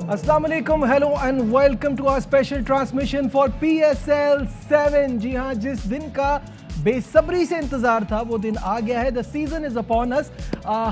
अस्सलाम वालेकुम, hello and welcome to our special transmission for PSL 7। जी हाँ, जिस दिन का बेसब्री से इंतजार था वो दिन आ गया है। The season is upon us.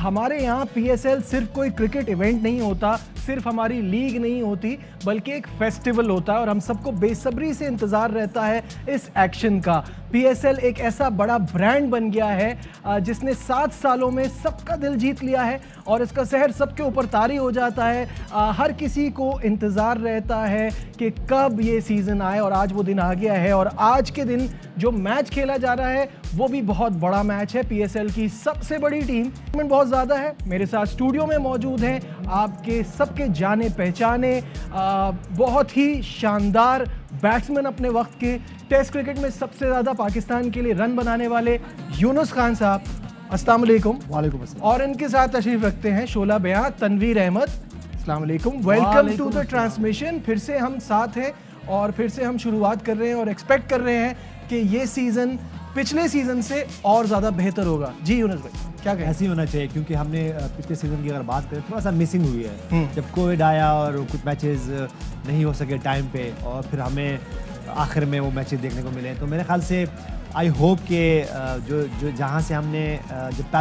हमारे यहाँ PSL सिर्फ कोई क्रिकेट इवेंट नहीं होता, सिर्फ हमारी लीग नहीं होती, बल्कि एक फेस्टिवल होता है और हम सबको बेसब्री से इंतज़ार रहता है इस एक्शन का। PSL एक ऐसा बड़ा ब्रांड बन गया है जिसने 7 सालों में सबका दिल जीत लिया है और इसका शहर सबके ऊपर तारी हो जाता है। हर किसी को इंतज़ार रहता है कि कब ये सीज़न आए और आज वो दिन आ गया है। और आज के दिन जो मैच खेला जा रहा है वो भी बहुत बड़ा मैच है। PSL की सबसे बड़ी टीम बहुत ज़्यादा है। मेरे साथ स्टूडियो में मौजूद हैं आपके सबके जाने पहचाने बहुत ही शानदार बैट्समैन, अपने वक्त के टेस्ट क्रिकेट में सबसे ज़्यादा पाकिस्तान के लिए रन बनाने वाले यूनुस खान साहब। अस्सलाम वालेकुम। वालेकुम अस्सलाम। और इनके साथ तशरीफ रखते हैं शोला बयां तनवीर अहमद। अस्सलाम वालेकुम, वेलकम टू द ट्रांसमिशन। फिर से हम साथ हैं और फिर से हम शुरुआत कर रहे हैं और एक्सपेक्ट कर रहे हैं कि ये सीज़न पिछले सीज़न से और ज़्यादा बेहतर होगा। जी यूनुस भाई, क्या कहें? ऐसे ही होना चाहिए क्योंकि हमने पिछले सीज़न की अगर बात करें थोड़ा सा मिसिंग हुई है। जब कोविड आया और कुछ मैचेस नहीं हो सके टाइम पे और फिर हमें आखिर में वो मैचेस देखने को मिले, तो मेरे ख्याल से आई होप कि जो जहाँ से हमने जब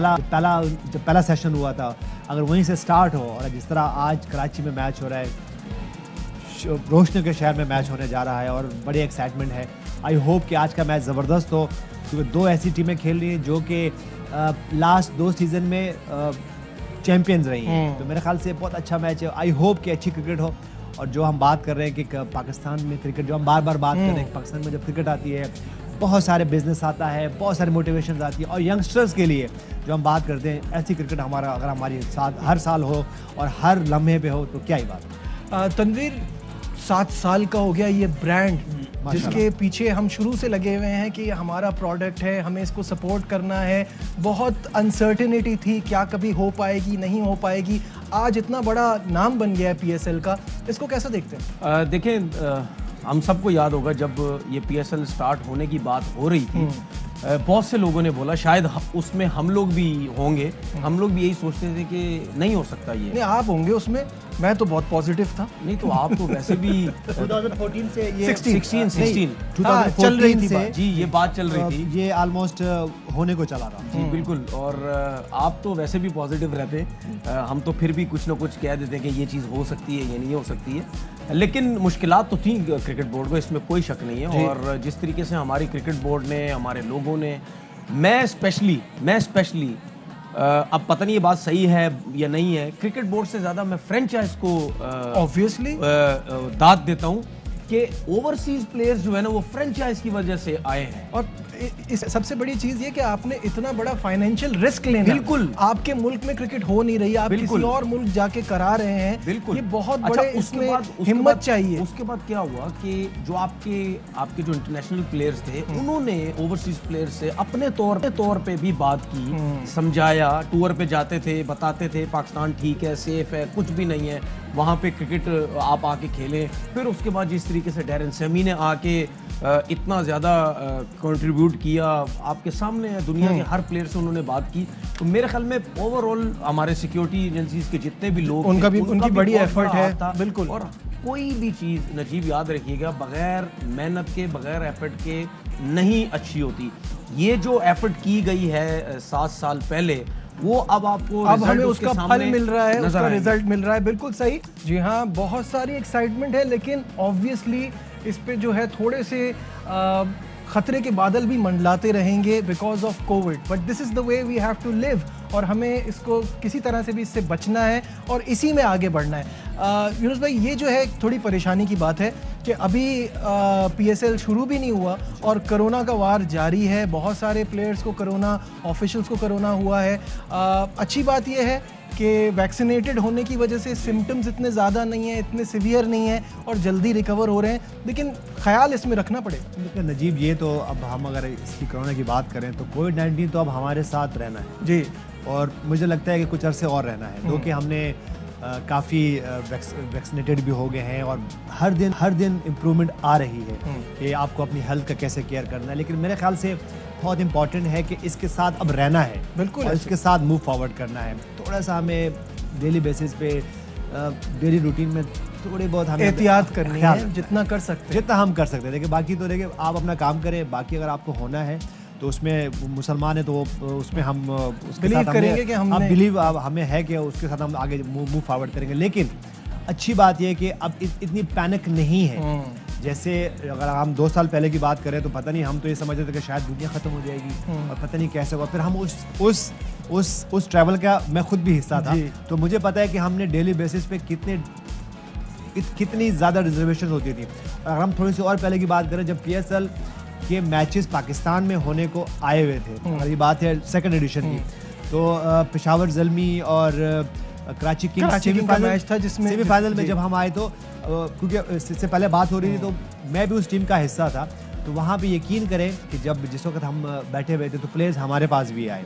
पहला सेशन हुआ था अगर वहीं से स्टार्ट हो और जिस तरह आज कराची में मैच हो रहा है, रोशनियों के शहर में मैच होने जा रहा है और बड़ी एक्साइटमेंट है। आई होप कि आज का मैच ज़बरदस्त हो क्योंकि दो ऐसी टीमें खेल रही हैं जो कि लास्ट 2 सीज़न में चैम्पियंस रही हैं। तो मेरे ख्याल से बहुत अच्छा मैच है। आई होप कि अच्छी क्रिकेट हो। और जो हम बात कर रहे हैं कि पाकिस्तान में क्रिकेट, जो हम बार बार बात कर रहे हैं, पाकिस्तान में जब क्रिकेट आती है बहुत सारे बिजनेस आता है, बहुत सारे मोटिवेशन आती है और यंगस्टर्स के लिए जो हम बात करते हैं ऐसी क्रिकेट अगर हमारी साथ हर साल हो और हर लम्हे पे हो तो क्या ही बात। तनवीर, 7 साल का हो गया ये ब्रांड जिसके पीछे हम शुरू से लगे हुए हैं कि हमारा प्रोडक्ट है, हमें इसको सपोर्ट करना है। बहुत अनसर्टेनिटी थी, क्या कभी हो पाएगी नहीं हो पाएगी। आज इतना बड़ा नाम बन गया है PSL का, इसको कैसा देखते हैं? देखें, हम सबको याद होगा जब ये PSL स्टार्ट होने की बात हो रही थी, बहुत से लोगों ने बोला शायद उसमें हम लोग भी होंगे। हम लोग भी यही सोचते थे कि नहीं हो सकता ये। नहीं, आप होंगे उसमें, मैं तो बहुत पॉजिटिव था। नहीं तो आप तो वैसे भी 2014 से ये 16 चल रही थी बात। जी, ये बात चल रही थी, ये ऑलमोस्ट होने को चला रहा। जी बिल्कुल। और आप तो वैसे भी पॉजिटिव रहते, हम तो फिर भी कुछ ना कुछ कह देते हैं कि ये चीज़ हो सकती है, ये नहीं हो सकती है। लेकिन मुश्किलात तो थी क्रिकेट बोर्ड को, इसमें कोई शक नहीं है। और जिस तरीके से हमारी क्रिकेट बोर्ड ने, हमारे लोगों ने, मैं स्पेशली अब पता नहीं ये बात सही है या नहीं है, क्रिकेट बोर्ड से ज़्यादा मैं फ्रेंचाइज को ऑब्वियसली दाद देता हूँ कि ओवरसीज प्लेयर्स जो है ना वो फ्रेंचाइज की वजह से आए हैं। और इस सबसे बड़ी चीज ये कि आपने इतना बड़ा फाइनेंशियल रिस्क लेना। बिल्कुल। आपके मुल्क में क्रिकेट हो नहीं रही, आप किसी और मुल्क जाके करा रहे हैं। बिल्कुल। ये बहुत बड़े उसके बाद हिम्मत चाहिए। उसके बाद क्या हुआ कि जो आपके जो इंटरनेशनल प्लेयर्स थे उन्होंने ओवरसीज प्लेयर्स से अपने तौर पे भी बात की, समझाया, टूर पे जाते थे, बताते थे पाकिस्तान ठीक है, सेफ है, कुछ भी नहीं है, वहाँ पे क्रिकेट आप आके खेलें। फिर उसके बाद जिस तरीके से डैरेन सेमी ने आके इतना ज़्यादा कंट्रीब्यूट किया, आपके सामने दुनिया के हर प्लेयर से उन्होंने बात की, तो मेरे ख्याल में ओवरऑल हमारे सिक्योरिटी एजेंसीज के जितने भी लोग उनकी बड़ी एफर्ट है। बिल्कुल। और कोई भी चीज़ नजीब याद रखिएगा बगैर मेहनत के, बगैर एफर्ट के नहीं अच्छी होती। ये जो एफर्ट की गई है 7 साल पहले, वो अब हमें उसका फल मिल रहा है, उसका रिजल्ट मिल रहा है। बिल्कुल सही। जी हाँ, बहुत सारी एक्साइटमेंट है, लेकिन ऑब्वियसली इस पे जो है थोड़े से खतरे के बादल भी मंडलाते रहेंगे because of covid, but this is the way we have to live. और हमें इसको किसी तरह से भी इससे बचना है और इसी में आगे बढ़ना है। यूनुस भाई, ये जो है थोड़ी परेशानी की बात है कि अभी PSL शुरू भी नहीं हुआ और कोरोना का वार जारी है। बहुत सारे प्लेयर्स को कोरोना, ऑफिशियल्स को कोरोना हुआ है। अच्छी बात यह है कि वैक्सीनेटेड होने की वजह से सिम्टम्स इतने ज़्यादा नहीं हैं, इतने सिवियर नहीं हैं और जल्दी रिकवर हो रहे हैं, लेकिन ख्याल इसमें रखना पड़ेगा। नजीब, ये तो अब हम अगर इसकी कोरोना की बात करें तो कोविड-19 तो अब हमारे साथ रहना है जी। और मुझे लगता है कि कुछ अरसे और रहना है, क्योंकि हमने काफ़ी वैक्सीनेटेड भी हो गए हैं और हर दिन इम्प्रूवमेंट आ रही है कि आपको अपनी हेल्थ का कैसे केयर करना है। लेकिन मेरे ख्याल से बहुत इंपॉर्टेंट है कि इसके साथ अब रहना है। बिल्कुल। और इसके साथ मूव फॉरवर्ड करना है। थोड़ा सा हमें डेली बेसिस पे डेली रूटीन में थोड़ी बहुत हमें एहतियात करनी है, जितना कर सकते हैं, जितना हम कर सकते हैं। देखिए बाकी तो देखिए आप अपना काम करें, बाकी अगर आपको होना है तो उसमें मुसलमान है तो उसमें हम उसके बिलीव साथ करेंगे कि हमने बिलीव हमें है कि उसके साथ हम आगे मूव फॉरवर्ड करेंगे। लेकिन अच्छी बात यह है कि अब इतनी पैनिक नहीं है। जैसे अगर हम 2 साल पहले की बात करें तो पता नहीं, हम तो ये समझते थे कि शायद दुनिया ख़त्म हो जाएगी और पता नहीं कैसे होगा। फिर हम उस ट्रैवल का मैं खुद भी हिस्सा था, तो मुझे पता है कि हमने डेली बेसिस पे कितनी ज़्यादा रिजर्वेशन होती थी। अगर हम थोड़ी सी और पहले की बात करें, जब PSL के मैचेस पाकिस्तान में होने को आए हुए थे, अगर ये बात है 2nd एडिशन की, तो पेशावर ज़ल्मी और कराची किंग्स मैच था जिसमें सेमीफाइनल में जब हम आए तो क्योंकि इससे पहले बात हो रही थी तो मैं भी उस टीम का हिस्सा था, तो वहाँ पे यकीन करें कि जिस वक्त हम बैठे हुए थे तो प्लेयर्स हमारे पास भी आए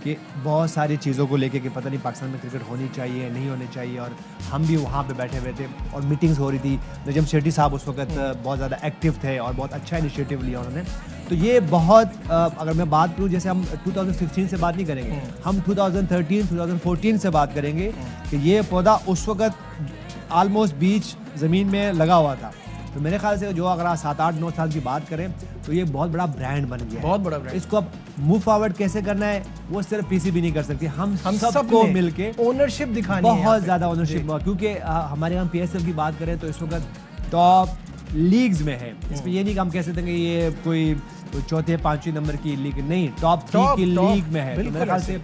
कि बहुत सारी चीज़ों को लेके कि पता नहीं पाकिस्तान में क्रिकेट होनी चाहिए नहीं होनी चाहिए, और हम भी वहाँ पे बैठे हुए थे और मीटिंग्स हो रही थी। नजम शेट्टी साहब उस वक्त बहुत ज़्यादा एक्टिव थे और बहुत अच्छा इनिशिएटिव लिया उन्होंने। तो ये बहुत अगर मैं बात करूँ, जैसे हम 2016 से बात नहीं करेंगे, हम 2013 2014 से बात करेंगे कि ये पौधा उस वक्त ऑलमोस्ट बीच ज़मीन में लगा हुआ था। तो मेरे ख्याल से जो अगर आप 7, 8, 9 साल की बात करें तो ये बहुत बड़ा ब्रांड बन गया, बहुत बड़ा ब्रांड। इसको अब मूव फॉरवर्ड कैसे करना है वो सिर्फ PCB नहीं कर सकती, हम सबको मिलके ओनरशिप दिखानी है, बहुत ज़्यादा ओनरशिप, क्योंकि हमारे यहाँ PSL की बात करें तो इस वक्त टॉप लीग्स में है। इसमें ये नहीं कि हम कह सकते हैं कि ये कोई 4, 5 नंबर की लीग नहीं, टॉप 3 की लीग में है। तो मेरे ख्याल से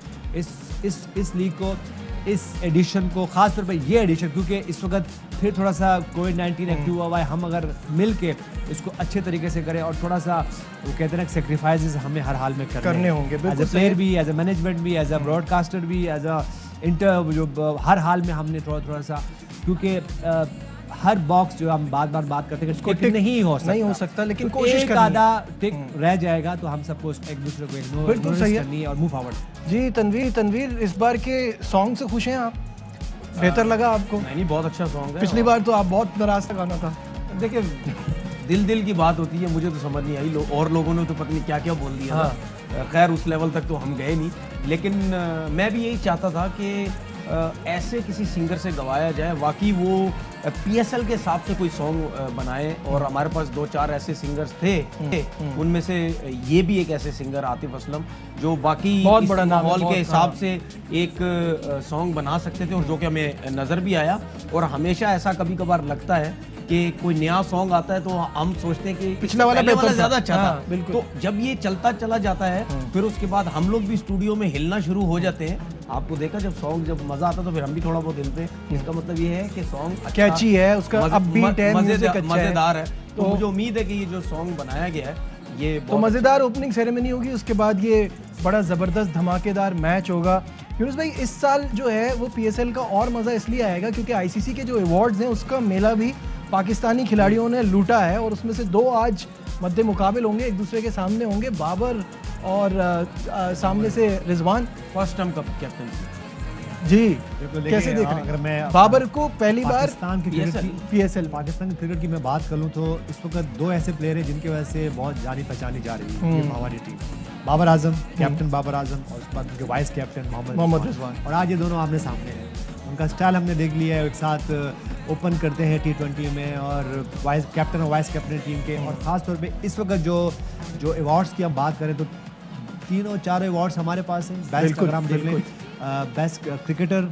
इस लीग को, इस एडिशन को, खास तौर पर ये एडिशन, क्योंकि इस वक्त फिर थोड़ा सा कोविड-19 एक्टिव हुआ है, हम अगर मिल के इसको अच्छे तरीके से करें और थोड़ा सा वो कहते हैं ना सेक्रीफाइसेस हमें हर हाल में करने होंगे, एज ए प्लेयर भी, एज ए मैनेजमेंट भी, एज ए ब्रॉडकास्टर भी, एज अ जो हर हाल में हमने थोड़ा सा, क्योंकि हर बॉक्स जो हम बार बात करते हैं इसको टिक नहीं हो सकता, लेकिन तो कोशिश एक आधा टिक रह जाएगा, तो हम सबको एक दूसरे को इग्नोर करनी है और मूव फॉरवर्ड। जी तनवीर, इस बार के सॉन्ग से खुश हैं आप? बेहतर लगा आपको? नहीं, बहुत अच्छा सॉन्ग है। पिछली बार तो आप बहुत नाराज का गाना था। देखिए दिल की बात होती है, मुझे तो समझ नहीं आई, और लोगों ने तो पता नहीं क्या बोल दिया। हाँ। खैर उस लेवल तक तो हम गए नहीं, लेकिन मैं भी यही चाहता था कि ऐसे किसी सिंगर से गवाया जाए, वाकई वो PSL के हिसाब से कोई सॉन्ग बनाए। और हमारे पास 2-4 ऐसे सिंगर्स थे, उनमें से ये भी एक ऐसे सिंगर आतिफ असलम जो बाकी बहुत बड़ा माहौल के हिसाब से एक सॉन्ग बना सकते थे, और जो कि हमें नज़र भी आया। और हमेशा ऐसा कभी कभार लगता है कि कोई नया सॉन्ग आता है तो हम सोचते हैं कि पिछला वाला ज़्यादा अच्छा था। बिल्कुल। तो जब ये चलता चला जाता है फिर उसके बाद हम लोग भी स्टूडियो में हिलना शुरू हो जाते हैं। आपको देखा जब मजा आता तो फिर हम भी थोड़ा बहुत हिलते हैं। इसका मतलब ये है कि सॉन्ग कैची है, उसका अपबीट है, मजेदार है। तो मुझे उम्मीद है कि ये जो सॉन्ग बनाया गया है ये तो मजेदार ओपनिंग सेरेमनी होगी, उसके बाद ये बड़ा जबरदस्त धमाकेदार मैच होगा। यूनुस भाई, इस साल जो है वो PSL का और मजा इसलिए आएगा क्योंकि ICC के जो अवार्ड्स हैं उसका मेला भी पाकिस्तानी खिलाड़ियों ने लूटा है, और उसमें से 2 आज मद्दे मुकाबिल होंगे, एक दूसरे के सामने होंगे, बाबर और सामने से Rizwan. First time cup captain ji, कैसे देख रहे हैं बाबर को पहली बार पाकिस्तान की PSL पाकिस्तान की क्रिकेट की मैं बात करूं तो इस वक्त 2 ऐसे प्लेयर हैं जिनकी वजह से बहुत जानी पहचानी जा रही है हमारी टीम। बाबर आजम, कैप्टन बाबर आजम, और उसके बाद उनके वाइस कैप्टन मोहम्मद रिजवान। और आज ये दोनों आमने सामने हैं, उनका स्टाइल हमने देख लिया है, एक साथ ओपन करते हैं T20 में, और वाइस कैप्टन और वाइस कैप्टन टीम के। और ख़ास तौर पे इस वक्त जो अवार्ड्स की हम बात करें तो 3-4 अवार्ड्स हमारे पास हैं। बेस्ट अगर हम देख लें, बेस्ट क्रिकेटर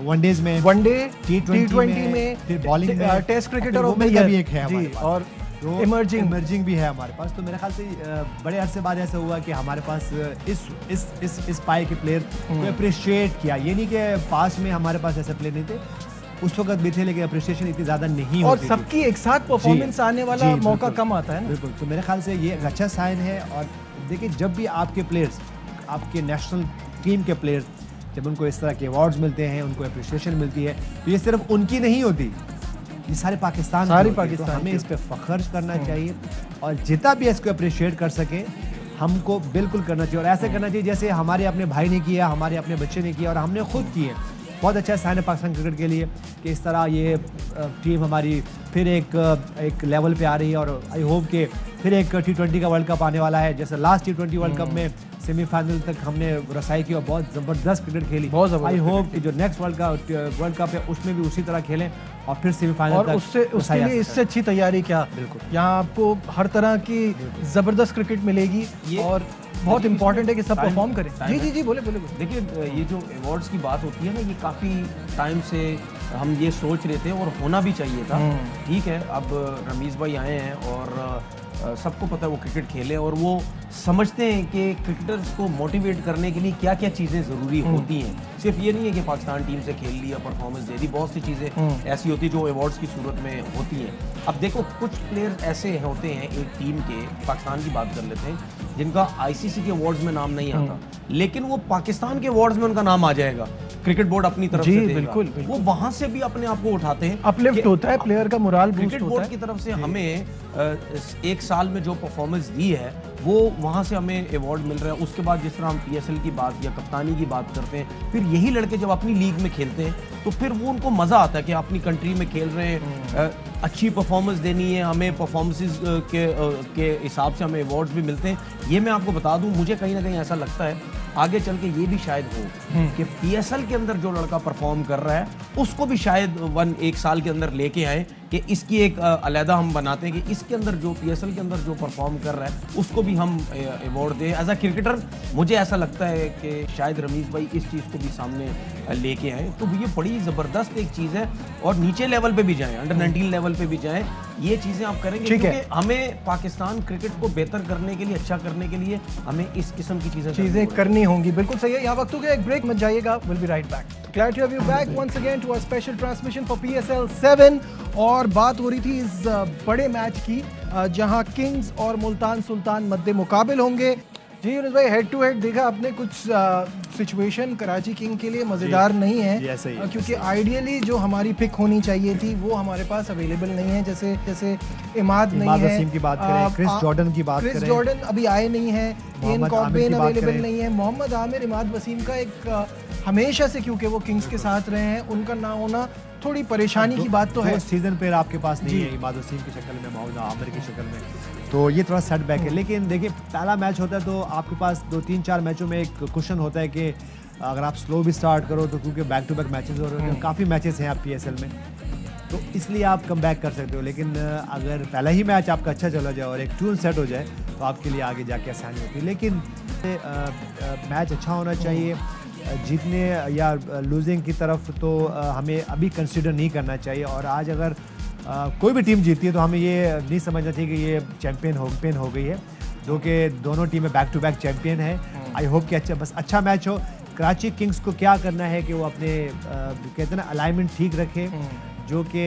वनडेज में, वनडे T20 में, फिर बॉलिंग में, test cricketer of the year भी एक है हमारे पास, और तो इमर्जिंग भी है हमारे पास। तो मेरे ख्याल से बड़े अरसे बाद ऐसा हुआ कि हमारे पास इस पाए के प्लेयर को अप्रिशिएट किया। ये नहीं कि पास में हमारे पास ऐसे प्लेयर नहीं थे, उस वक्त भी थे, लेकिन अप्रिशिएशन इतनी ज़्यादा नहीं और होती, सबकी एक साथ परफॉर्मेंस आने वाला मौका कम आता है ना। बिल्कुल। तो मेरे ख्याल से ये एक अच्छा साइन है। और देखिए, जब भी आपके प्लेयर्स, आपके नेशनल टीम के प्लेयर्स, जब उनको इस तरह के अवार्ड्स मिलते हैं, उनको अप्रिशिएशन मिलती है, तो ये सिर्फ उनकी नहीं होती, ये सारे पाकिस्तान तो हमें इस पे फख्र करना चाहिए, और जितना भी इसको अप्रिशिएट कर सके हमको बिल्कुल करना चाहिए। और ऐसे करना चाहिए जैसे हमारे अपने भाई ने किया, हमारे अपने बच्चे ने किया, और हमने खुद किए। बहुत अच्छा साइन है पाकिस्तान क्रिकेट के लिए कि इस तरह ये टीम हमारी फिर एक लेवल पे आ रही है। और आई होप कि फिर एक T20 का वर्ल्ड कप आने वाला है, जैसे लास्ट T20 वर्ल्ड कप में सेमीफाइनल तक हमने रसाई की और बहुत ज़बरदस्त क्रिकेट खेली। बहुत ज़बरदस्त। आई होप कि जो नेक्स्ट वर्ल्ड कप है उसमें भी उसी तरह खेलें और फिर सेमीफाइनल और तक उसके लिए इससे अच्छी तैयारी क्या। बिल्कुल। यहाँ आपको हर तरह की ज़बरदस्त क्रिकेट मिलेगी और बहुत इंपॉर्टेंट है कि सब परफॉर्म करें। जी बोले। देखिए ये जो अवार्ड्स की बात होती है ना, ये काफ़ी टाइम से हम ये सोच रहे थे और होना भी चाहिए था। ठीक है, अब रमीज़ भाई आए हैं और सबको पता है वो क्रिकेट खेले और वो समझते हैं कि क्रिकेटर्स को मोटिवेट करने के लिए क्या क्या चीज़ें ज़रूरी होती हैं। सिर्फ ये नहीं है कि पाकिस्तान टीम से खेल लिया, परफॉर्मेंस दे दी, बहुत सी चीज़ें ऐसी होती जो अवार्ड्स की सूरत में होती हैं। अब देखो कुछ प्लेयर्स ऐसे होते हैं एक टीम के, पाकिस्तान की बात कर लेते हैं, जिनका आईसीसी के अवार्ड्स में नाम नहीं आता, लेकिन वो पाकिस्तान के अवार्ड्स में उनका नाम आ जाएगा। क्रिकेट बोर्ड अपनी तरफ से देगा। बिल्कुल। वो वहां से भी अपने आप को उठाते हैं, अपलिफ्ट होता है, प्लेयर का मोराल बूस्ट क्रिकेट होता बोर्ड है। की तरफ से हमें एक साल में जो परफॉर्मेंस दी है वो वहाँ से हमें अवार्ड मिल रहा है। उसके बाद जिस तरह हम पीएसएल की बात या कप्तानी की बात करते हैं, फिर यही लड़के जब अपनी लीग में खेलते हैं तो फिर वो उनको मज़ा आता है कि अपनी कंट्री में खेल रहे हैं, अच्छी परफॉर्मेंस देनी है, हमें परफॉर्मेंसेस के हिसाब से हमें अवार्ड्स भी मिलते हैं। ये मैं आपको बता दूं, मुझे कहीं ना कहीं ऐसा लगता है आगे चल के ये भी शायद हो कि पीएसएल के अंदर जो लड़का परफॉर्म कर रहा है उसको भी शायद एक साल के अंदर लेके आए कि इसकी एक अलहदा हम बनाते हैं कि इसके अंदर जो पीएसएल के अंदर जो परफॉर्म कर रहा है उसको भी हम अवार्ड दें एज अ क्रिकेटर। मुझे ऐसा लगता है कि शायद रमीज़ भाई इस चीज़ को भी सामने लेके आए, तो ये बड़ी ज़बरदस्त एक चीज़ है। और नीचे लेवल पे भी जाएं, अंडर 19 लेवल पे भी जाएं, ये चीज़ें आप करेंगे क्योंकि हमें पाकिस्तान क्रिकेट को बेहतर करने के लिए, अच्छा करने के लिए हमें इस किस्म की चीज़ें करनी होंगी। बिल्कुल सही है। यहाँ वक्त हो गया एक ब्रेक, मत जाइएगा, will be right back. Glad to have you back once again to our special transmission for PSL 7। और बात हो रही थी इस बड़े मैच की जहां किंग्स और मुल्तान सुल्तान मद्दे मुकाबिल होंगे। जी यूनुस भाई, हेड टू हेड देखा आपने, कुछ सिचुएशन कराची किंग के लिए मज़ेदार नहीं है क्योंकि आइडियली जो हमारी पिक होनी चाहिए थी वो हमारे पास अवेलेबल नहीं है। जैसे इमाद नहीं है, वसीम की बात करें, क्रिस जॉर्डन की बात करें, क्रिस जॉर्डन अभी आए नहीं है, इयान कॉर्बिन अवेलेबल नहीं है, मोहम्मद आमिर, इमाद वसीम का एक हमेशा से क्योंकि वो किंग्स के साथ रहे हैं, उनका ना होना थोड़ी परेशानी की बात तो है। सीजन पे आपके पास नहीं है इमाद वसीम की शक्ल में, मोहम्मद आमिर की शक्ल में, तो ये थोड़ा सेटबैक है। लेकिन देखिए पहला मैच होता है तो आपके पास 2-3-4 मैचों में एक क्वेश्चन होता है कि अगर आप स्लो भी स्टार्ट करो तो क्योंकि बैक टू बैक मैचेस हो रहे हैं, काफ़ी मैचेस हैं आप पीएसएल में, तो इसलिए आप कम बैक कर सकते हो। लेकिन अगर पहला ही मैच आपका अच्छा चला जाए और एक ट्यून सेट हो जाए तो आपके लिए आगे जाके आसानी होती है। लेकिन मैच अच्छा होना चाहिए, जीतने या लूजिंग की तरफ तो हमें अभी कंसिडर नहीं करना चाहिए। और आज अगर कोई भी टीम जीतती है तो हमें ये नहीं समझना चाहिए कि ये चैंपियन हो गई है, जो कि दोनों टीमें बैक टू बैक चैंपियन है। आई होप कि अच्छा मैच हो। कराची किंग्स को क्या करना है कि वो अपने कहते हैं ना अलाइनमेंट ठीक रखे, जो कि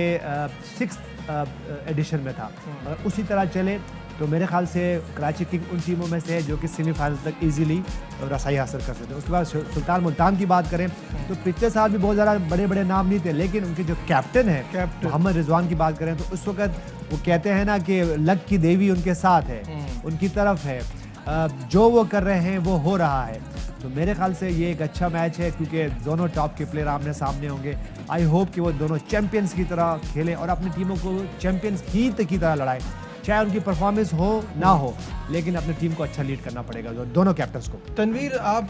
6th एडिशन में था, अगर उसी तरह चले तो मेरे ख्याल से कराची किंग उन टीमों में से है जो कि सेमीफाइनल तक इजीली रसाई हासिल कर सकते हैं। उसके बाद सुल्तान मुल्तान की बात करें तो पिछले साल भी बहुत ज़्यादा बड़े बड़े नाम नहीं थे, लेकिन उनके जो कैप्टन है मोहम्मद रिजवान की बात करें तो उस वक्त वो कहते हैं ना कि लक की देवी उनके साथ है, उनकी तरफ है, जो वो कर रहे हैं वो हो रहा है। तो मेरे ख्याल से ये एक अच्छा मैच है क्योंकि दोनों टॉप के प्लेयर आमने सामने होंगे। आई होप कि वो दोनों चैंपियंस की तरह खेलें और अपनी टीमों को चैंपियंस की तरह लड़ाएं, चाहे उनकी परफॉर्मेंस हो ना हो, लेकिन अपनी टीम को अच्छा लीड करना पड़ेगा दोनों कैप्टन्स को। तनवीर, आप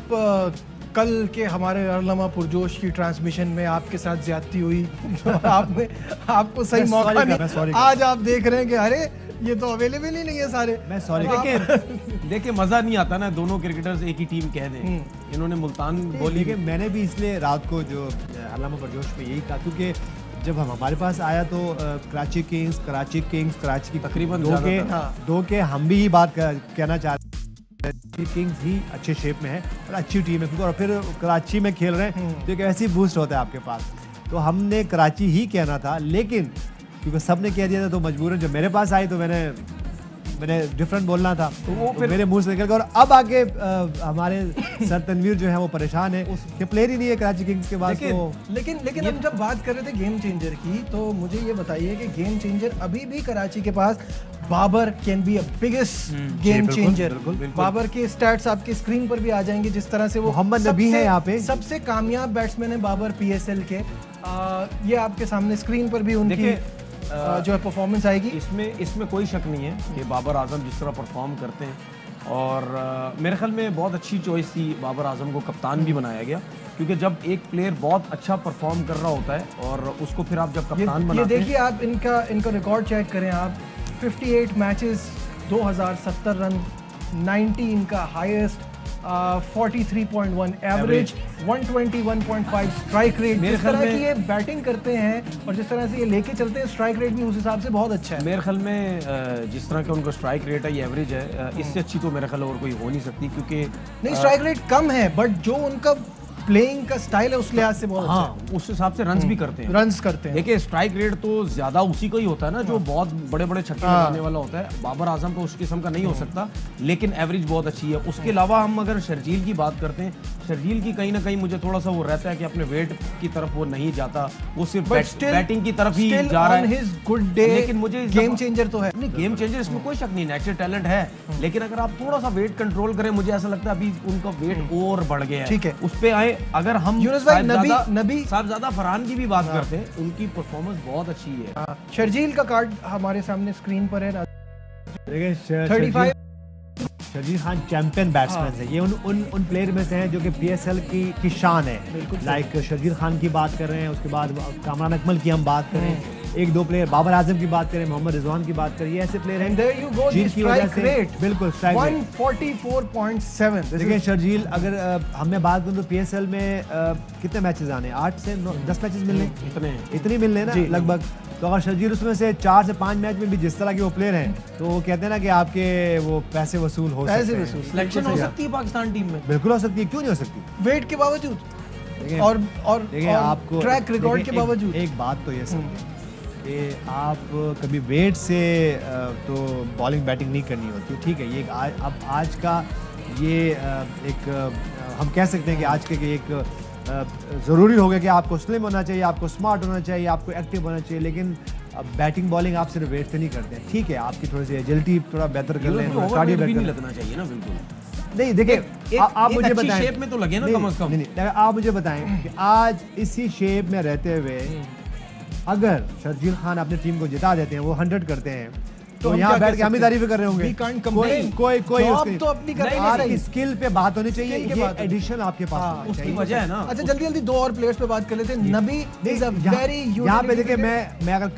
कल के हमारे अरलमा पुरजोश की ट्रांसमिशन में आपके साथ ज्यादती हुई आपने आपको सही मौका नहीं, आज आप देख रहे हैं कि अरे ये तो अवेलेबल ही नहीं है सारे। मैं सॉरी। देखिए मजा नहीं आता ना दोनों क्रिकेटर्स एक ही टीम कह दें। इन्होंने मुल्तान बोली कि मैंने भी इसलिए रात को जो अरलमा पुरजोश में यही कहा क्योंकि जब हमारे पास आया तो कराची किंग्स की तकरीबन दो के हम भी ये बात कहना चाहते हैं, किंग्स ही अच्छे शेप में है और अच्छी टीम है, और फिर कराची में खेल रहे हैं तो एक ऐसी बूस्ट होता है आपके पास, तो हमने कराची ही कहना था, लेकिन क्योंकि सबने कह दिया था तो मजबूरन जब मेरे पास आई तो मैंने डिफरेंट बोलना था, तो वो फिर मेरे मुंह से निकल गया। और अब आगे हमारे सर तनवीर जो है वो परेशान है, उसके प्लेयर ही नहीं है कराची किंग्स के बाद। लेकिन हम जब बात कर रहे थे गेम चेंजर की, तो मुझे ये बताइए कि गेम चेंजर अभी भी कराची के पास Babar can be a biggest game changer. Babar के स्टैट्स आपके स्क्रीन पर भी आ जाएंगे, जिस तरह से वो मोहम्मद नबी है यहाँ पे सबसे कामयाब बैट्समैन है बाबर पीएसएल के। ये आपके सामने स्क्रीन पर भी उनकी जो है परफॉर्मेंस आएगी। इसमें कोई शक नहीं है कि बाबर आजम जिस तरह परफॉर्म करते हैं और मेरे ख्याल में बहुत अच्छी चॉइस थी, बाबर आजम को कप्तान भी बनाया गया, क्योंकि जब एक प्लेयर बहुत अच्छा परफॉर्म कर रहा होता है और उसको फिर आप जब कप्तान बनाते हैं। ये देखिए आप इनका रिकॉर्ड चेक करें आप, 58 मैचेस, 2070 रन, 90 इनका हाईएस्ट, 43.1 एवरेज, 121.5 स्ट्राइक रेट। जिस तरह की ये बैटिंग करते हैं और जिस तरह से ये लेके चलते हैं, स्ट्राइक रेट भी उस हिसाब से बहुत अच्छा है। मेरे ख्याल में जिस तरह का उनका स्ट्राइक रेट है, ये एवरेज है, इससे अच्छी तो मेरे ख्याल और कोई हो नहीं सकती, क्योंकि नहीं स्ट्राइक रेट कम है, बट जो उनका प्लेइंग का स्टाइल है उस लिहाज से बहुत अच्छा है। उस हिसाब से रन्स भी करते हैं, रन्स करते हैं। देखिए स्ट्राइक रेट तो ज्यादा उसी का ही होता है ना, जो बहुत बड़े बड़े छक्के लगाने वाला होता है। बाबर आजम का उस किस्म का नहीं हो सकता, लेकिन एवरेज बहुत अच्छी है। उसके अलावा हम अगर शर्जील की बात करते हैं, शर्जील की कहीं ना कहीं मुझे थोड़ा सा वो रहता है कि अपने वेट की तरफ वो नहीं जाता, वो सिर्फ बैटिंग की तरफ ही जा रहा है। गुड डे, लेकिन मुझे गेम चेंजर तो है, नहीं गेम चेंजर इसमें कोई शक नहीं, नेचुरल टैलेंट है, लेकिन अगर आप थोड़ा सा वेट कंट्रोल करें, मुझे ऐसा लगता है अभी उनका वेट और बढ़ गया है। ठीक है, उस पे आए अगर हम नबी साहबजादा फरहान की भी बात करते हैं, उनकी परफॉर्मेंस बहुत अच्छी है। शर्जील का कार्ड हमारे सामने स्क्रीन पर है। देखिए 35 शर्जील खान चैंपियन बैट्समैन है, ये उन प्लेयर में से हैं जो कि PSL की शान है। लाइक शर्जील खान की बात कर रहे हैं, उसके बाद कामरान अकमल की हम बात करें, एक दो प्लेयर बाबर आजम की बात करें, मोहम्मद रिजवान की बात करें, ये ऐसे प्लेयर हैं जिनकी वजह से बिल्कुल स्ट्राइक रेट 144.7। देखिए शर्जील, अगर हमने बात करूं तो PSL में कितने मैचेस आने हैं, 8 से 10 मैचेस मिलने, इतने मिलने ना लगभग। तो अगर शर्जील उसमें से 4 से 5 मैच में भी जिस तरह के वो प्लेयर हैं, तो वो कहते हैं ना कि आपके वो पैसे वसूल हो सकते हैं। सिलेक्शन हो सकती है पाकिस्तान टीम में, बिल्कुल हो सकती है, क्यों नहीं हो सकती, वेट के बावजूद और आपको ट्रैक रिकॉर्ड के बावजूद। एक बात तो ये समझें कि आप कभी वेट से तो बॉलिंग बैटिंग नहीं करनी होती, ठीक है। ये अब आज का ये एक हम कह सकते हैं कि आज के एक ज़रूरी हो गया कि आपको स्लिम होना चाहिए, आपको स्मार्ट होना चाहिए, आपको एक्टिव होना चाहिए, लेकिन अब बैटिंग बॉलिंग आप सिर्फ वेट से नहीं करते हैं, ठीक है। आपकी थोड़ी सी एजिलिटी थोड़ा बेहतर कर लें, कार्डियो भी नहीं लगना चाहिए ना, बिल्कुल नहीं। देखिए आप मुझे बताएं, शेप में तो लगे ना कम से कम। नहीं, आप मुझे बताएं कि आज इसी शेप में रहते हुए अगर शर्जील खान अपनी टीम को जिता देते हैं, वो 100 करते हैं, तो यहाँ बैठ के हम ही तारीफ कर रहे होंगे। कोई तो अपनी आपकी स्किल पे बात होनी चाहिए, ये एडिशन आपके पास उसकी वजह है ना। अच्छा जल्दी 2 और प्लेयर्स पे बात कर लेते हैं। नबी इज अ वेरी यहाँ पे देखिए, मैं अगर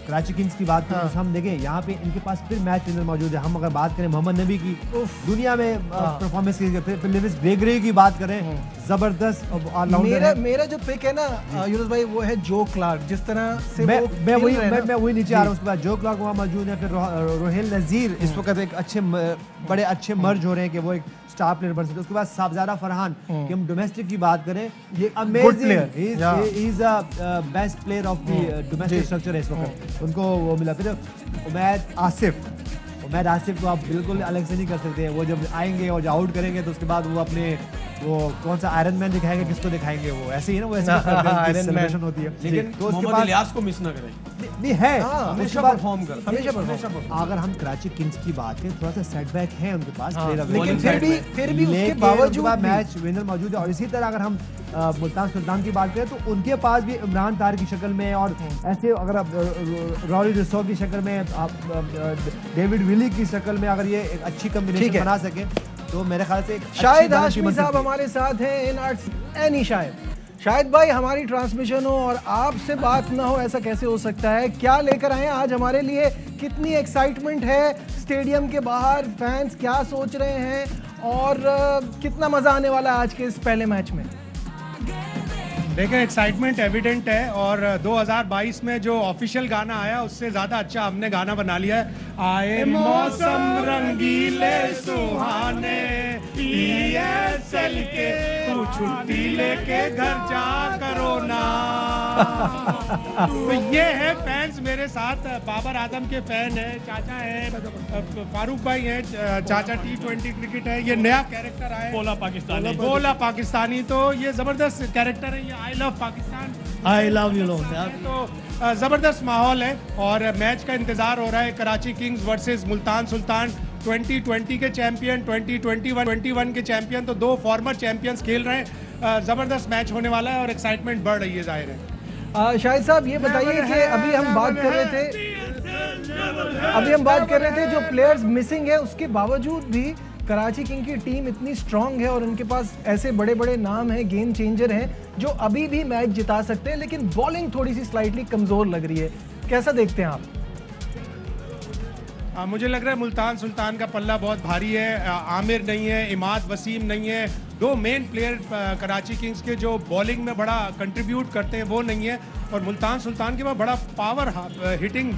कराची किंग्स की बात करूँ तो हम देखें यहाँ पे इनके पास फिर मैच विनर मौजूद है। हम अगर बात करें मोहम्मद नबी की दुनिया में परफॉर्मेंस की, फिर लिविस ग्रेगरी की बात करें, जबरदस्त ऑलराउंडर है। मेरा जो पिक है ना यूनुस भाई, वो है जो क्लार्क। जिस तरह से मैं वही नीचे आ रहा हूँ, उसके बाद जो क्लार्क वहाँ मौजूद है, फिर रोहिल नजीर इस वक्त एक बड़े अच्छे मर्ज हो रहे हैं कि वो एक स्टार प्लेयर बन सकते हैं। उसके बाद साहबजादा फरहान कि हम डोमेस्टिक की बात करें, ये amazing, he is a best player of the domestic structure है इस वक्त, उनको वो मिला। फिर उमैद आसिफ को आप बिल्कुल अलग से नहीं कर सकते हैं, वो जब आएंगे और जब आउट करेंगे तो उसके बाद वो अपने वो कौन सा आयरन मैन दिखाएंगे, किसको दिखाएंगे, वो ऐसे ही ना, वो ऐसे सेलिब्रेशन होती है। लेकिन तो उसके बाद इलियास को मिस ना करें, नहीं है हमेशा परफॉर्म कर, हमेशा। अगर हम कराची किंग्स की बात करें, थोड़ा सा सेटबैक है उनके पास, लेकिन फिर भी उसके बावजूद मैच विनर मौजूद है। और इसी तरह अगर हम मुल्तान सुल्तान की बात करें तो उनके पास भी इमरान तार की शक्ल में, और ऐसे अगर आप रॉरी रिसो की शक्ल में, डेविड विली की शक्ल में अगर ये एक अच्छी कॉम्बिनेशन बना सके तो मेरे ख्याल से शायद हाशमी साहब हमारे साथ हैं इन आर्ट्स एनी। शायद भाई हमारी ट्रांसमिशन हो और आपसे बात ना हो, ऐसा कैसे हो सकता है? क्या लेकर आए आज हमारे लिए? कितनी एक्साइटमेंट है स्टेडियम के बाहर? फैंस क्या सोच रहे हैं और कितना मजा आने वाला है आज के इस पहले मैच में? देखिए एक्साइटमेंट एविडेंट है, और 2022 में जो ऑफिशियल गाना आया उससे ज़्यादा अच्छा हमने गाना बना लिया है। आए मौसम रंगीले सुहाने, PSL के तू छुट्टी लेके घर जा करो ना। तो ये है फैंस मेरे साथ, बाबर आजम के फैन है, चाचा है, फारूक भाई है, चाचा T20 क्रिकेट है, ये नया कैरेक्टर आया बोला पाकिस्तानी, तो ये जबरदस्त कैरेक्टर है, ये I love Pakistan, I love you लोग। तो जबरदस्त माहौल है और मैच का इंतजार हो रहा है। कराची किंग्स वर्सेस मुल्तान सुल्तान, 2020 के चैंपियन, 2021 के चैंपियन, तो 2 फॉर्मर चैंपियंस खेल रहे हैं। जबरदस्त मैच होने वाला है और एक्साइटमेंट बढ़ रही है, जाहिर है। शाहिद साहब ये बताइए कि अभी हम बात कर रहे थे अभी हम बात कर रहे थे जो प्लेयर्स मिसिंग है उसके बावजूद भी कराची किंग की टीम इतनी स्ट्रांग है और उनके पास ऐसे बड़े बड़े नाम हैं, गेम चेंजर हैं जो अभी भी मैच जिता सकते हैं, लेकिन बॉलिंग थोड़ी सी स्लाइटली कमजोर लग रही है। कैसा देखते हैं आप? मुझे लग रहा है मुल्तान सुल्तान का पल्ला बहुत भारी है। आमिर नहीं है, इमाद वसीम नहीं है, दो मेन प्लेयर कराची किंग्स के जो बॉलिंग में बड़ा कंट्रीब्यूट करते हैं वो नहीं है, और मुल्तान सुल्तान के पास बड़ा पावर हिटिंग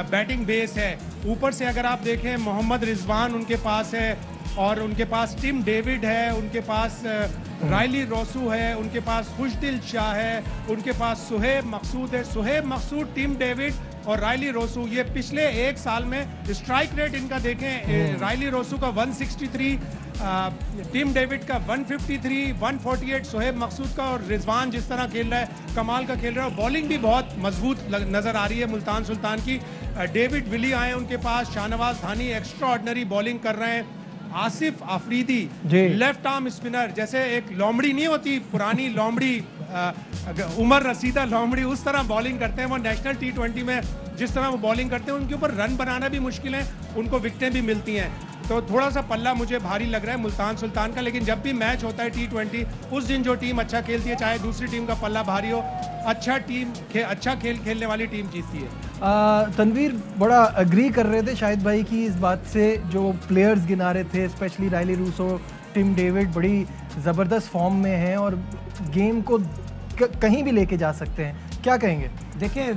बैटिंग बेस है। ऊपर से अगर आप देखें मोहम्मद रिजवान उनके पास है, और उनके पास टिम डेविड है, उनके पास रायली रोसू है, उनके पास खुशदिल शाह है, उनके पास सुहेब मकसूद है। सुहेब मकसूद, टिम डेविड और रायली रोसू, ये पिछले एक साल में स्ट्राइक रेट इनका देखें, रायली रोसू का 163, टिम डेविड का 153, 148 सुहेब मकसूद का, और रिजवान जिस तरह खेल रहा है कमाल का खेल रहा है। बॉलिंग भी बहुत मजबूत नजर आ रही है मुल्तान सुल्तान की। डेविड विली आए उनके पास, शाहनवाज धानी एक्स्ट्रा ऑर्डिनरी बॉलिंग कर रहे हैं, Asif Afridi left arm spinner, जैसे एक लोमड़ी नहीं होती पुरानी लोमड़ी, उमर रसीदा लोमड़ी, उस तरह बॉलिंग करते हैं वो। नेशनल T20 में जिस तरह वो बॉलिंग करते हैं उनके ऊपर रन बनाना भी मुश्किल है, उनको विकेटें भी मिलती हैं, तो थोड़ा सा पल्ला मुझे भारी लग रहा है मुल्तान सुल्तान का। लेकिन जब भी मैच होता है T20 उस दिन जो टीम अच्छा खेलती है, चाहे दूसरी टीम का पल्ला भारी हो, अच्छा खेल खेलने वाली टीम जीतती है। तनवीर बड़ा अग्री कर रहे थे शाहिद भाई की इस बात से, जो प्लेयर्स गिना रहे थे specially Rilee Rossouw, Tim David बड़ी ज़बरदस्त फॉर्म में हैं और गेम को कहीं भी लेके जा सकते हैं। क्या कहेंगे? देखें,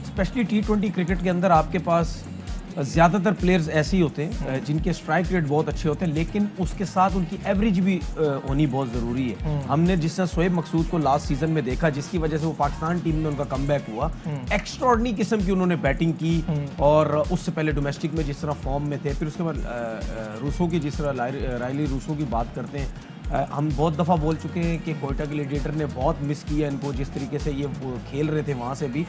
स्पेशली T20 क्रिकेट के अंदर आपके पास ज़्यादातर प्लेयर्स ऐसे ही होते हैं जिनके स्ट्राइक रेट बहुत अच्छे होते हैं, लेकिन उसके साथ उनकी एवरेज भी होनी बहुत ज़रूरी है। हमने जिस तरह शोएब मकसूद को लास्ट सीजन में देखा, जिसकी वजह से वो पाकिस्तान टीम में उनका कमबैक हुआ, एक्स्ट्राऑर्डिनरी किस्म की उन्होंने बैटिंग की, और उससे पहले डोमेस्टिक में जिस तरह फॉर्म में थे, फिर उसके बाद रूसो की जिस तरह रायली रूसो की बात करते हैं, हम बहुत दफ़ा बोल चुके हैं कि कोयटा ग्लैडिएटर ने बहुत मिस किया इनको, जिस तरीके से ये खेल रहे थे वहाँ से भी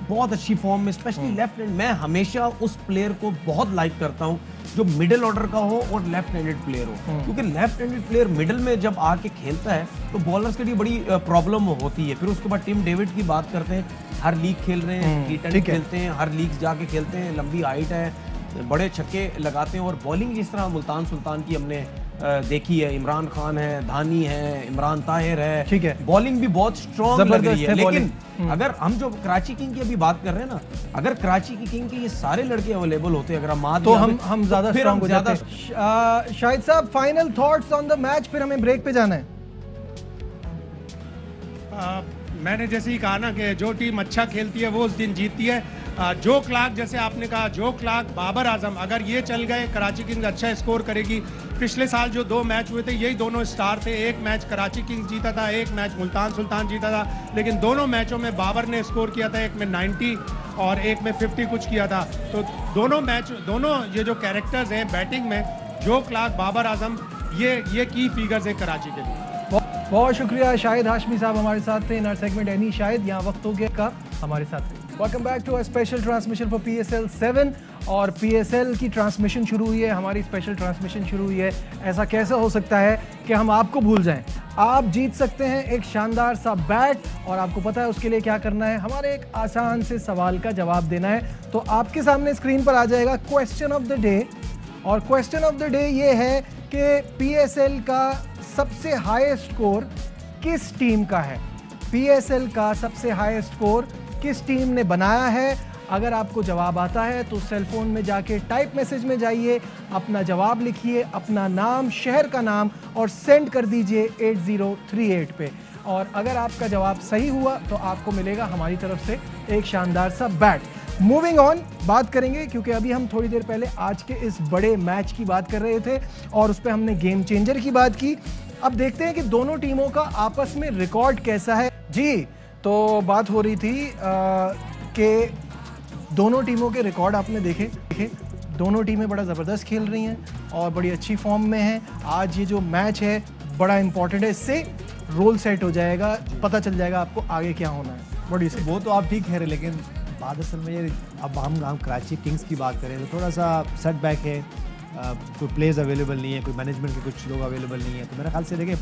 बहुत अच्छी फॉर्म में, स्पेशली लेफ्ट हैंड। मैं हमेशा उस प्लेयर को बहुत लाइक करता हूँ जो मिडिल ऑर्डर का हो और लेफ्ट हैंडेड प्लेयर हो, क्योंकि लेफ्ट हैंडेड प्लेयर मिडिल में जब आके खेलता है तो बॉलर्स के लिए बड़ी प्रॉब्लम होती है। फिर उसके बाद टिम डेविड की बात करते हैं, हर लीग खेल रहे हैं, T20 खेलते हैं, हर लीग जाके खेलते हैं, लंबी हाइट है, बड़े छक्के लगाते हैं, और बॉलिंग जिस तरह मुल्तान सुल्तान की हमने देखी है, इमरान खान है, धानी है, इमरान ताहिर है, ठीक है, बॉलिंग भी बहुत स्ट्रॉन्ग लग रही है। लेकिन अगर हम जो कराची किंग की अभी बात कर रहे हैं ना, अगर कराची की किंग के ये सारे लड़के अवेलेबल होते अगर तो हम ज्यादा स्ट्रॉन्ग हो जाते। शाहिद साहब, final thoughts on the match, फिर हमें ब्रेक पे जाना है। मैंने जैसे ही कहा ना कि जो टीम अच्छा खेलती है वो उस दिन जीतती है। जो क्लार्क, जैसे आपने कहा, जो क्लार्क, बाबर आजम, अगर ये चल गए कराची किंग्स अच्छा स्कोर करेगी। पिछले साल जो 2 मैच हुए थे यही दोनों स्टार थे, एक मैच कराची किंग्स जीता था, एक मैच मुल्तान सुल्तान जीता था, लेकिन दोनों मैचों में बाबर ने स्कोर किया था, एक में 90 और एक में 50 कुछ किया था। तो दोनों ये जो कैरेक्टर्स हैं बैटिंग में, जो क्लार्क, बाबर आजम, ये की फिगर्स है कराची के लिए। बहुत शुक्रिया शाहिद हाशमी साहब हमारे साथ थे in our segment Annie Shahid, यहाँ वक्त हो गया का हमारे साथ थे। Welcome back to a special transmission for PSL 7, और PSL की ट्रांसमिशन शुरू हुई है, हमारी स्पेशल ट्रांसमिशन शुरू हुई है। ऐसा कैसे हो सकता है कि हम आपको भूल जाएं? आप जीत सकते हैं एक शानदार सा बैट, और आपको पता है उसके लिए क्या करना है, हमारे एक आसान से सवाल का जवाब देना है। तो आपके सामने स्क्रीन पर आ जाएगा क्वेश्चन ऑफ द डे, और क्वेश्चन ऑफ द डे ये है कि PSL का सबसे हाईएस्ट स्कोर किस टीम का है? PSL का सबसे हाईएस्ट स्कोर किस टीम ने बनाया है? अगर आपको जवाब आता है तो सेल फोन में जाके टाइप मैसेज में जाइए, अपना जवाब लिखिए, अपना नाम, शहर का नाम, और सेंड कर दीजिए 8038 पे। और अगर आपका जवाब सही हुआ तो आपको मिलेगा हमारी तरफ से एक शानदार सा बैट। मूविंग ऑन, बात करेंगे क्योंकि अभी हम थोड़ी देर पहले आज के इस बड़े मैच की बात कर रहे थे और उस पर हमने गेम चेंजर की बात की। अब देखते हैं कि दोनों टीमों का आपस में रिकॉर्ड कैसा है। जी, तो बात हो रही थी कि दोनों टीमों के रिकॉर्ड आपने देखे, दोनों टीमें बड़ा ज़बरदस्त खेल रही हैं और बड़ी अच्छी फॉर्म में हैं। आज ये जो मैच है बड़ा इंपॉर्टेंट है, इससे रोल सेट हो जाएगा, पता चल जाएगा आपको आगे क्या होना है। बड़ी से वो तो आप ठीक कह रहे, लेकिन बात असल में ये, अब हम कराची किंग्स की बात करें तो थोड़ा सा सेटबैक है कोई प्लेयर्स अवेलेबल नहीं है, कोई मैनेजमेंट के कुछ लोग अवेलेबल नहीं है। तो मेरे ख्याल से देखिए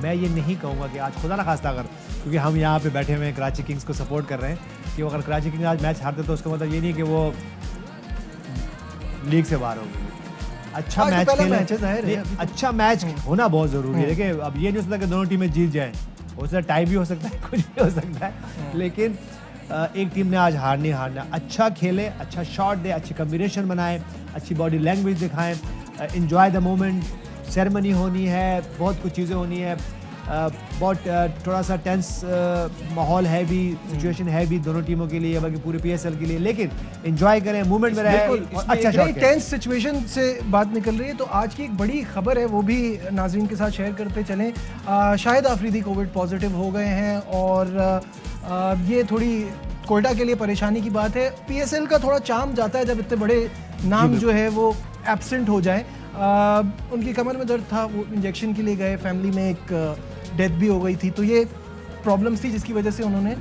मैं ये नहीं कहूँगा कि आज खुदा ना खास्ता अगर, क्योंकि हम यहाँ पे बैठे हुए हैं कराची किंग्स को सपोर्ट कर रहे हैं, कि अगर कराची किंग्स आज मैच हारते तो उसका मतलब ये नहीं कि वो लीग से बाहर हो गई। अच्छा मैच खेले, अच्छा मैच होना बहुत ज़रूरी है। देखिए अब ये नहीं हो सकता कि दोनों टीमें जीत जाएँ, हो सकता है टाई भी हो सकता है, कुछ भी हो सकता है, लेकिन एक टीम ने आज हारना। अच्छा खेले, अच्छा शॉट दे, अच्छी कम्बिनेशन बनाए, अच्छी बॉडी लैंग्वेज दिखाएं, एंजॉय द मोमेंट। सेरेमनी होनी है, बहुत कुछ चीज़ें होनी है, बहुत थोड़ा सा टेंस माहौल है भी, सिचुएशन है भी दोनों टीमों के लिए, बाकी पूरे PSL के लिए, लेकिन एंजॉय करें, मूवमेंट में रहे। अच्छा शॉट, टेंस सिचुएशन से बात निकल रही है तो आज की एक बड़ी खबर है, वो भी नाज़रीन के साथ शेयर करते चलें। शाहिद आफरीदी कोविड पॉजिटिव हो गए हैं और ये थोड़ी कोयटा के लिए परेशानी की बात है। PSL का थोड़ा चार्म जाता है जब इतने बड़े नाम जो है वो एब्सेंट हो जाए। उनकी कमर में दर्द था, वो इंजेक्शन के लिए गए, फैमिली में एक डेथ भी हो गई थी, तो ये प्रॉब्लम्स थी जिसकी वजह से उन्होंने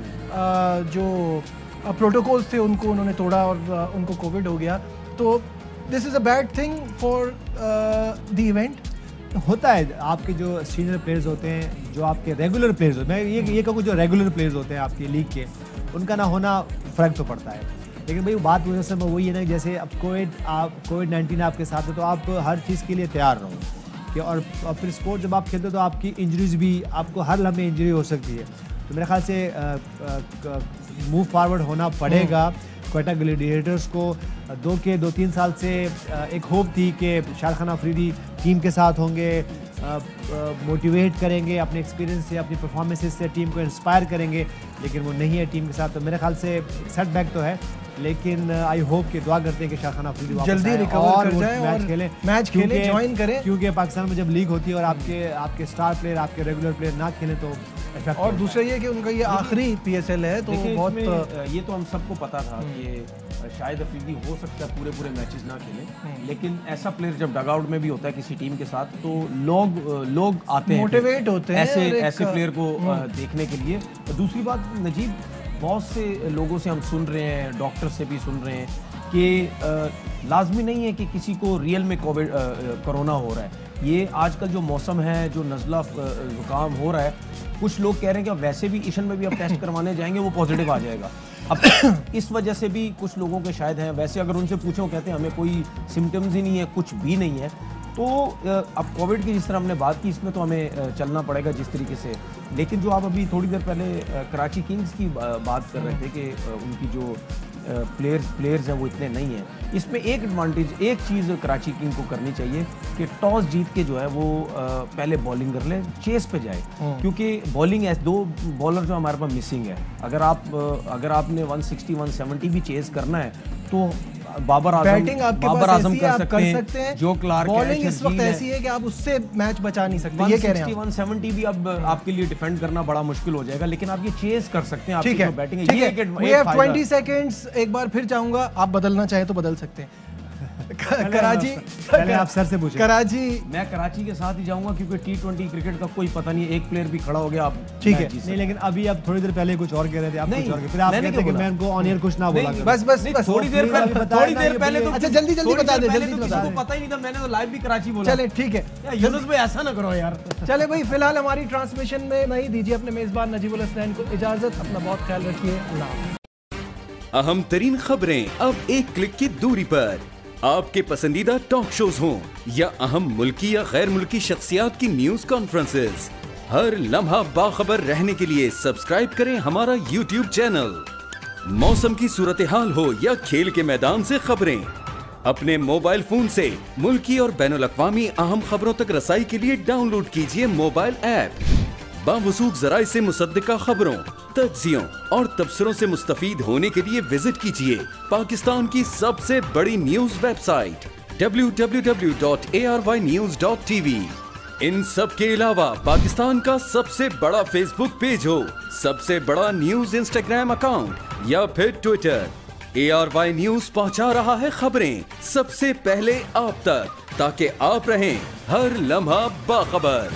जो प्रोटोकॉल्स थे उनको उन्होंने तोड़ा और उनको कोविड हो गया। तो this is a bad thing for the event. होता है, आपके जो सीनियर प्लेयर्स होते हैं, जो आपके रेगुलर प्लेयर्स होते हैं, मैं ये कहूँ जो रेगुलर प्लेयर्स होते हैं आपकी लीग के, उनका ना होना फ़र्क तो पड़ता है। लेकिन भाई बात वजह से वही है ना, जैसे अब कोविड-19 आपके साथ है तो आप हर चीज़ के लिए तैयार रहो कि और फिर स्पोर्ट जब आप खेलते हो तो आपकी इंजरीज भी, आपको हर लम्हे इंजरी हो सकती है। तो मेरे ख्याल से मूव फारवर्ड होना पड़ेगा। कोयटा ग्लैडिएटर्स को 2-3 साल से एक होप थी कि शाहिद खान अफरीदी टीम के साथ होंगे, मोटिवेट करेंगे अपने एक्सपीरियंस से, अपनी परफॉर्मेंसेस से टीम को इंस्पायर करेंगे, लेकिन वो नहीं है टीम के साथ। तो मेरे ख्याल से सेटबैक तो है, लेकिन आई होप कि दुआ करते हैं कि शाहिद खान अफरीदी जल्दी रिकवर कर जाए और मैच खेले, ज्वाइन करें, क्योंकि पाकिस्तान में जब लीग होती है और आपके स्टार प्लेयर, आपके रेगुलर प्लेयर ना खेलें तो और दूसरा ये कि उनका ये आखिरी PSL है, तो बहुत ये तो हम सबको पता था कि शाहिद अफरीदी हो सकता है पूरे मैचेस ना खेलें, लेकिन ऐसा प्लेयर जब डगआउट में भी होता है किसी टीम के साथ तो लोग आते हैं, मोटिवेट होते हैं ऐसे प्लेयर को देखने के लिए। दूसरी बात नजीब, बहुत से लोगों से हम सुन रहे हैं, डॉक्टर से भी सुन रहे हैं कि लाजमी नहीं है कि किसी को रियल में कोरोना हो रहा है। ये आजकल जो मौसम है, जो नज़ला ज़ुकाम हो रहा है, कुछ लोग कह रहे हैं कि वैसे भी ईशन में भी अब टेस्ट करवाने जाएंगे वो पॉजिटिव आ जाएगा। अब इस वजह से भी कुछ लोगों के शायद हैं, वैसे अगर उनसे पूछो कहते हैं हमें कोई सिम्टम्स ही नहीं है, कुछ भी नहीं है। तो अब कोविड की जिस तरह हमने बात की, इसमें तो हमें चलना पड़ेगा जिस तरीके से। लेकिन जो आप अभी थोड़ी देर पहले कराची किंग्स की बात कर रहे थे कि उनकी जो प्लेयर्स हैं वो इतने नहीं हैं, इसमें एक एडवांटेज, एक चीज़ कराची किंग को करनी चाहिए कि टॉस जीत के जो है वो पहले बॉलिंग कर ले, चेस पे जाए, क्योंकि बॉलिंग ऐसे 2 बॉलर जो हमारे पास मिसिंग है। अगर आपने 160 170 भी चेस करना है तो बाबर आजम कर सकते हैं, जो क्लार्क बॉलिंग इस वक्त ऐसी है कि आप उससे मैच बचा नहीं सकते। ये कह रहे हैं 170 भी अब आपके लिए डिफेंड करना बड़ा मुश्किल हो जाएगा, लेकिन आप ये चेस कर सकते हैं। आपकी जो बैटिंग है, ये एक 20 सेकंड्स एक बार फिर चाहूंगा, आप बदलना चाहे तो बदल सकते हैं। कराची, पहले आप सर से पूछें। मैं कराची के साथ ही जाऊंगा क्योंकि T20 क्रिकेट का कोई पता नहीं, एक प्लेयर भी खड़ा हो गया, आप ठीक है। नहीं, लेकिन अभी आप थोड़ी देर पहले कुछ और कह रहे थे, आप कुछ और फिर आप कहते हैं कि मैं उनको ऑन एयर कुछ ना बोला। बस थोड़ी देर पहले तो अच्छा जल्दी बता दे, जल्दी बता दे। पता ही नहीं था, मैंने तो लाइव भी कराची बोला। चले ठीक है यूनुस भाई, ऐसा ना करो यार। चले भाई, फिलहाल हमारी ट्रांसमिशन में नहीं दीजिए अपने मेजबान नजीबुल हसनैन को इजाजत। अपना बहुत ख्याल रखिए। अहम तरीन खबरें अब एक क्लिक की दूरी पर, आपके पसंदीदा टॉक शोज हों या अहम मुल्की या गैर मुल्की शख्सियात की न्यूज कॉन्फ्रेंसेस, हर लम्हा बाखबर रहने के लिए सब्सक्राइब करें हमारा YouTube चैनल। मौसम की सूरत हाल हो या खेल के मैदान से खबरें, अपने मोबाइल फोन से मुल्की और बैनुल अक़वामी अहम खबरों तक रसाई के लिए डाउनलोड कीजिए मोबाइल ऐप। बावसूख ज़राए से मुसद्दिका खबरों, तज्ज़ियों और तबसरों से मुस्तफ़ीद होने के लिए विजिट कीजिए पाकिस्तान की सबसे बड़ी न्यूज वेबसाइट www.arYnews.tv। इन सब के अलावा पाकिस्तान का सबसे बड़ा फेसबुक पेज हो, सबसे बड़ा न्यूज इंस्टाग्राम अकाउंट या फिर ट्विटर, ARY न्यूज पहुंचा रहा है खबरें सबसे पहले आप तक, ताकि आप रहें हर लम्हा बाखबर।